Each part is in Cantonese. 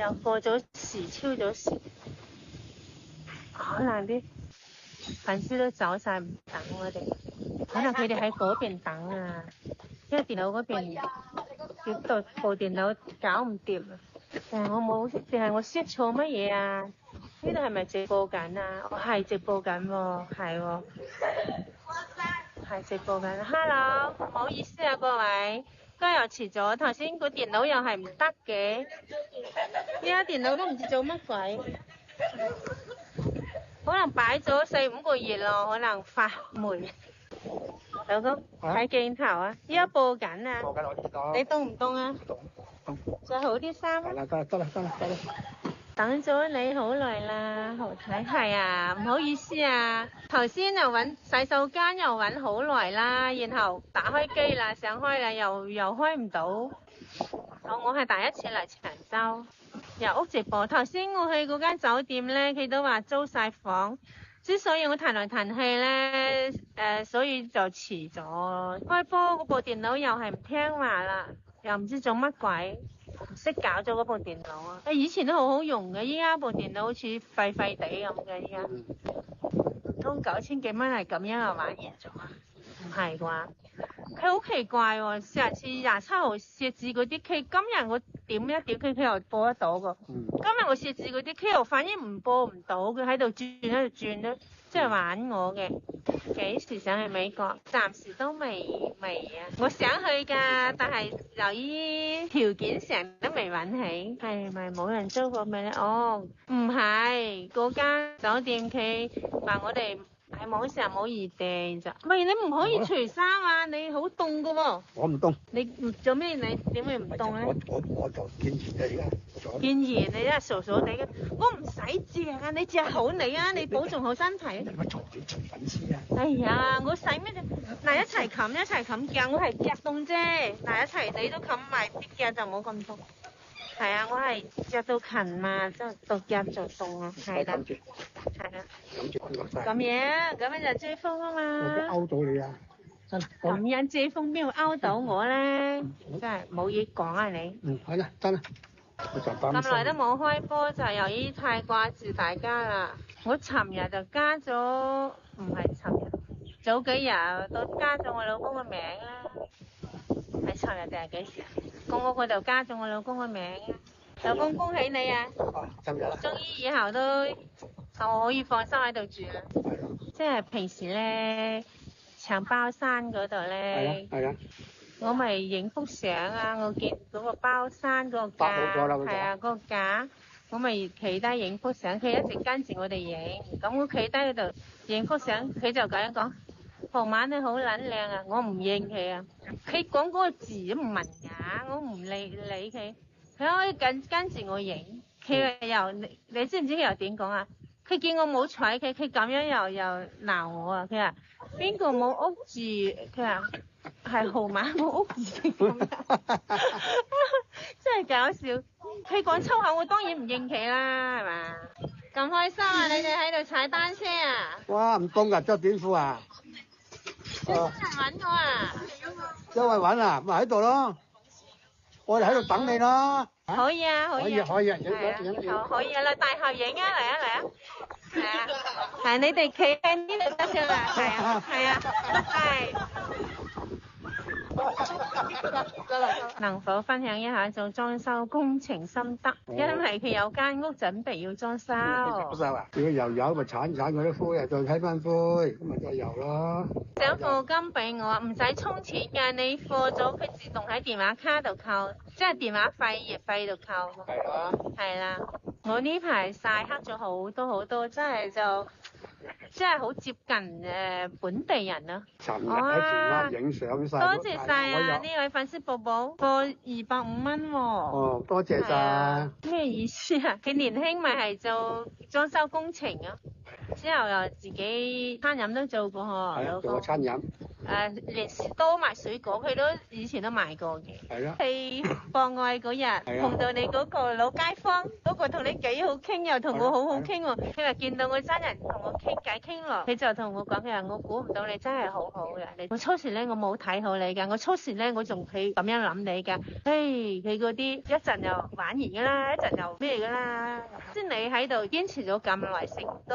又過咗時，超咗時，可能啲粉絲都走晒唔等我哋，可能佢哋喺嗰邊等啊，因為電腦嗰邊叫到部電腦搞唔掂啊。但係我冇，定係我 set 錯乜嘢啊？呢度係咪直播緊啊？我係直播緊喎，係喎，係直播緊。Hello，唔好意思啊，各位，今日又遲咗，頭先個電腦又係唔得嘅，依家電腦都唔知做乜鬼，可能擺咗4-5個月咯，可能發霉。老公睇鏡頭啊！依家播緊啊！播緊我知道。你凍唔凍啊？凍。着好啲衫啊！係啦，得啦。等咗你好耐啦，好睇係啊，唔好意思啊，頭先又揾洗手間又揾好耐啦，然後打開機啦，想開啦，又開唔到。我係第一次嚟長洲，入屋直播。頭先我去嗰間酒店咧，佢都話租晒房。之所以我彈來彈去咧，所以就遲咗。開波嗰部電腦又係唔聽話啦，又唔知做乜鬼，唔識搞咗嗰部電腦啊！以前都好好用嘅，依家部電腦好似廢廢地咁嘅，依家唔通9000幾蚊係咁樣就玩完咗啊？唔係啩？佢好奇怪喎，上次27號設置嗰啲 K， 今日我點一點佢又播得到㗎。今日我設置嗰啲 K 又反而唔播唔到，佢喺度轉咧，即係玩我嘅。幾時想去美國？暫時都未啊！我想去㗎，但係由於條件上都未揾起，係咪冇人租過咩咧？哦，唔係，嗰間酒店佢話我哋喺網上冇預訂咋？喂，你唔可以除衫啊！你好凍㗎喎。我唔凍。你做咩？你點會唔凍咧？我就見熱嘅而家。見熱你真係傻傻地嘅。我唔使借啊，你借好你啊，你保重好身體。你咪嘈住除粉絲啊！哎呀，我使咩啫？嗱，一齊冚夾，我係夾凍啫。嗱，一齊你都冚埋啲夾就冇咁凍。係啊，我係着到勤嘛，即係到夾就凍啊。係啦，係啦。咁樣就追風啊嘛。我勾到你啊！咁樣追風邊會勾到我咧？真係冇嘢講啊你。好啦，得啦。咁耐都冇開波，就由於太掛住大家啦。我尋日就加咗，唔係尋日，早幾日都加咗我老公嘅名啦。係尋日定係幾時？公屋嗰度加咗我老公嘅名啦。老公恭喜你啊！尋日啦。終於以後都我可以放心喺度住啦。即係平時咧，長包山嗰度咧。係啊。我咪影幅相啊！我見嗰個包山嗰個架，係啊，嗰個架，我咪企低影幅相。佢一直跟住我哋影，咁我企低喺度影幅相，佢就咁樣講：傍晚你好撚靚啊！我唔應佢啊，佢講嗰個字都唔文雅，我唔理佢，佢可以跟住我影。佢又你知唔知佢又點講啊？佢見我冇睬佢，佢咁樣又鬧我啊！佢話邊個冇屋住？佢話。係號碼冇屋住咁樣，真係搞笑。佢講粗口，我當然唔應佢啦，係嘛？咁開心啊！你哋喺度踩單車啊？哇，唔凍㗎，着短褲啊！有人揾我啊？周圍揾啊，咪喺度咯。我哋喺度等你咯。可以啊，可以，影可以啊，嚟大合影啊，嚟啊！係啊，係你哋企喺呢度得㗎啦，係啊。能否分享一下做裝修工程心得？因為佢有間屋準備要裝修。裝修啊？如果油咪鏟嗰啲灰啊，再睇翻灰，咁咪再油咯。想課金俾我，唔使充錢㗎，你課咗佢自動喺電話卡度扣，即係電話費、月費度扣。係啊。係啦，我呢排曬黑咗好多，真係好接近本地人啊！尋日喺前灣影相晒，多謝晒啊！呢位粉絲寶寶過250蚊喎。哦，多謝晒。咩意思啊？佢年輕咪係做裝修工程啊，之後又自己餐飲都做過嗬。係啊，做過餐飲。連士多賣水果，佢都以前都賣過嘅。係啊，去博愛嗰日碰到你嗰個老街坊，嗰個同你幾好傾，又同我好好傾喎。佢話見到我真人同我傾偈傾落，佢就同我講，佢話我估唔到你真係好好嘅。我初時咧我冇睇好你㗎，我初時咧我仲係咁樣諗你㗎。佢嗰啲一陣又玩完㗎啦，一陣又咩㗎啦。即係你喺度堅持咗咁耐，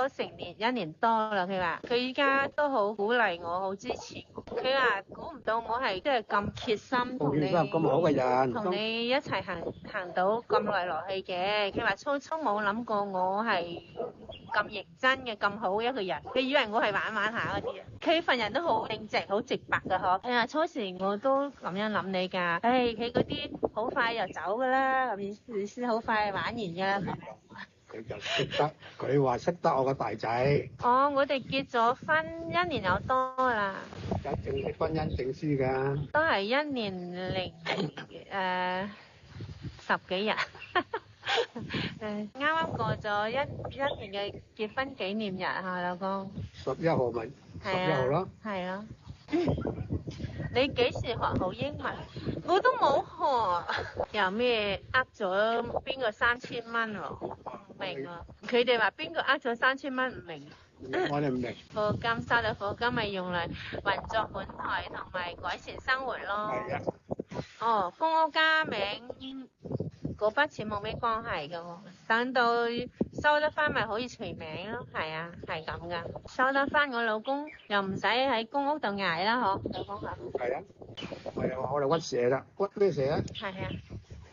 成年1年多啦。佢話佢依家都好鼓勵我，好支持我。佢話估唔到我係即係咁決心同你咁好嘅人，同你一齊行到咁耐落去嘅。佢話初初冇諗過我係咁認真嘅，咁好一個人。佢以為我係玩下嗰啲啊。佢份人都好正直，好直白㗎嗬。佢話初時我都咁樣諗你㗎。佢嗰啲好快就走㗎啦，意思好快玩完㗎啦。佢就識得，佢話識得我個大仔。我哋結咗婚1年有多啦。有正式婚姻證書㗎。都係1年零10幾日。啱啱過咗一年嘅結婚紀念日嚇，老公。11號咪11號咯。係咯。你幾時學好英文？我都冇學。又咩呃咗邊個3000蚊喎？唔明啊！佢哋話邊個呃咗3000蚊唔明。我哋唔明。課金收到課金咪用嚟運作本台同埋改善生活咯。係啊。公屋加名嗰筆錢冇咩關係㗎喎，等到收得翻咪可以除名咯。係啊，係咁噶。收得翻我老公又唔使喺公屋度捱啦，嗬。老公話。係啊。係啊，我哋屈蛇啦，屈咩蛇啊？係啊。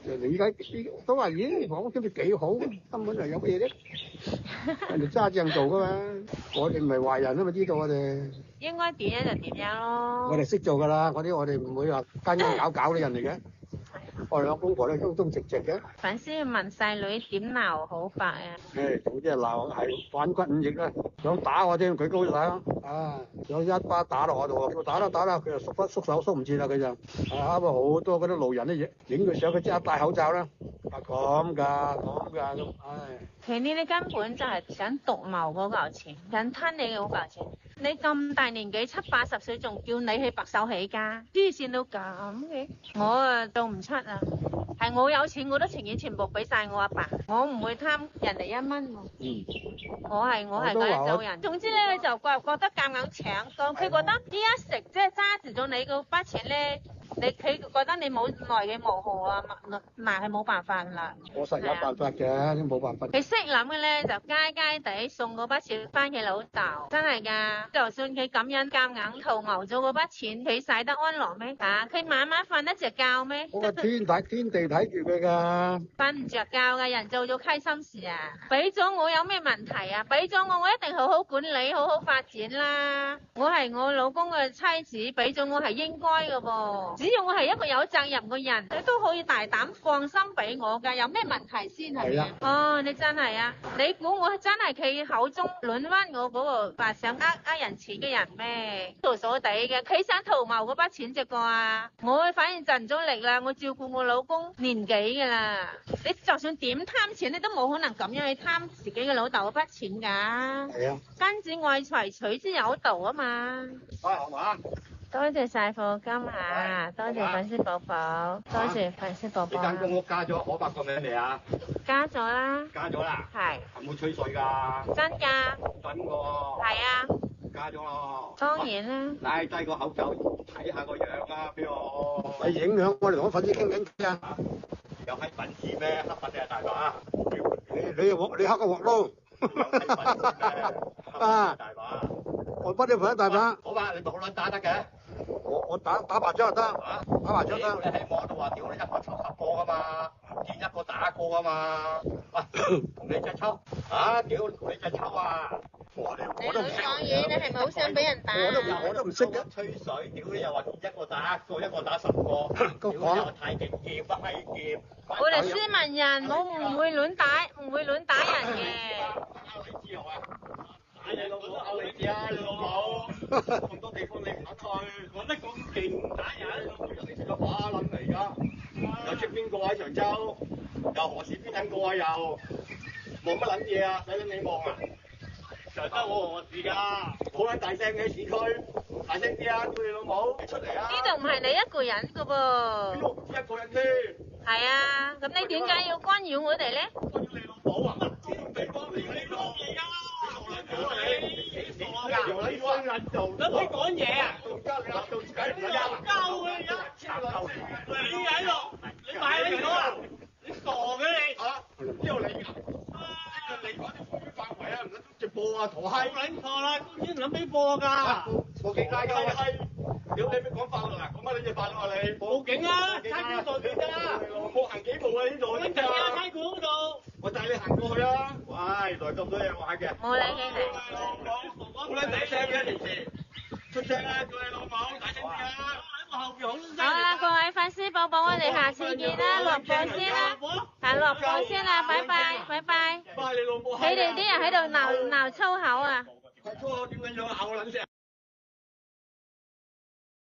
人哋依家都話咦，房屋都幾好，根本就有乜嘢啫？人哋揸正做噶嘛，我哋唔係壞人啊嘛，知道我哋。應該點樣就點樣咯。我哋識做噶啦，嗰啲我哋唔會話奸奸搞啲人嚟嘅。我哋兩公婆咧忠忠直直嘅。粉絲問細女點鬧好法啊？總之係鬧係反骨5億啦，想打我添，佢高手啊！想一巴打落我度，叫打啦，佢就縮手縮唔切啦，佢就啱啊！好多嗰啲路人都影佢相，佢即刻戴口罩啦。咁㗎咁，佢呢啲根本就係想獨謀嗰嚿錢，想吞你嗰嚿錢。你咁大年紀7、80歲，仲叫你去白手起家，黐線到咁嘅，我做唔出啊！係我有錢，我都情願全部俾晒我阿爸，我唔會貪人哋1蚊喎。我係嗰一種人。總之咧，佢就覺得夾硬搶，佢覺得呢一食即係揸住咗你嗰筆錢咧。佢覺得你冇耐嘅無號啊，嗱係冇辦法啦。我實有辦法嘅，都冇辦法。佢識諗嘅咧，就街街地送嗰筆錢翻佢老豆，真係㗎。就算佢咁樣夾硬圖謀咗嗰筆錢，佢使得安樂咩？佢晚晚瞓得着覺咩？我個天地睇住佢㗎。瞓唔着覺㗎，人做咗虧心事啊！俾咗我有咩問題啊？俾咗我一定好好管理，好好發展啦。我係我老公嘅妻子，俾咗我係應該嘅噃。只要我係一個有責任嘅人，你都可以大膽放心俾我㗎，有咩問題先係咪？哦，你真係啊！你估我真係佢口中亂翻我嗰個話想呃人錢嘅人咩？傻傻地嘅，佢想圖謀嗰筆錢啫啩。我反正盡咗力啦，我照顧我老公年幾㗎啦。你就算點貪錢，你都冇可能咁樣去貪自己嘅老豆嗰筆錢㗎。係啊，君子愛財，取之有道啊嘛。好嘛。多謝晒課金嚇，多謝粉絲寶寶，多謝粉絲寶寶。呢間公屋加咗可伯個名未啊？加咗啦。加咗啦。係。有冇吹水㗎？真㗎。真㗎。係啊。加咗咯。當然啦。戴低個口罩睇下個樣啊，俾我。係影響我哋同粉絲傾偈啊。有黑粉絲咩？黑粉絲係大把。你黑個鑊咯。有黑粉絲咩？大把。我幫你陪大把。好吧，你咪好撚打得嘅。我打麻將就得。打麻將得。你喺網度話屌你一個抽10個㗎嘛，唔見一個打過㗎嘛。喂，同你隻抽。屌同你隻抽啊！我都唔識講嘢，你係咪好想俾人打？我都唔識嘅。吹水，屌你又話一個打10個，屌你又太極劍不係劍。我哋斯文人，我唔會亂打人嘅。你知我啊？打你老母咬你知啊！你老母咁多地方你唔肯去，講得咁勁打人，你食咗把撚嚟㗎？又識邊個喺長洲？又何時邊撚個啊？又望乜撚嘢啊？使撚你望啊？就得我事㗎，好撚大聲嘅市區，大聲啲啊！叫你老母出嚟啊！呢度唔係你一個人㗎噃。邊度唔止一個人添？係啊，咁你點解要干擾我哋咧？干擾你老母啊！乜都地方嚟，你講嚟㗎！傻撚咗你，幾傻㗎？又撚衰撚做，都唔可以講嘢啊！到家你到自己唔得啊！交啊而家，你喺度，你買你咗啊？你傻嘅你嚇？邊度你㗎？你講啲風雨範圍啊，唔撚直播啊，陀閪！冇撚錯啦，先諗起播㗎。報警拉㗎閪！屌你咩講法律啊？講乜撚嘢法律啊你？報警啊！差館度先得啦。我行幾步啊？呢度呢度啊！差館嗰度。我帶你行過去啊！喂，來咁多嘢玩嘅。冇理佢哋。好撚大聲嘅平時，出聲啦！叫你老母大聲啲啊！喺我後邊好聲。好啦，各位粉絲寶寶，我哋下次見啦，落播先啦，係落播先啦，拜拜，拜拜。拜你老母。你哋啲人喺度鬧粗口啊！粗口點樣樣咬我撚聲？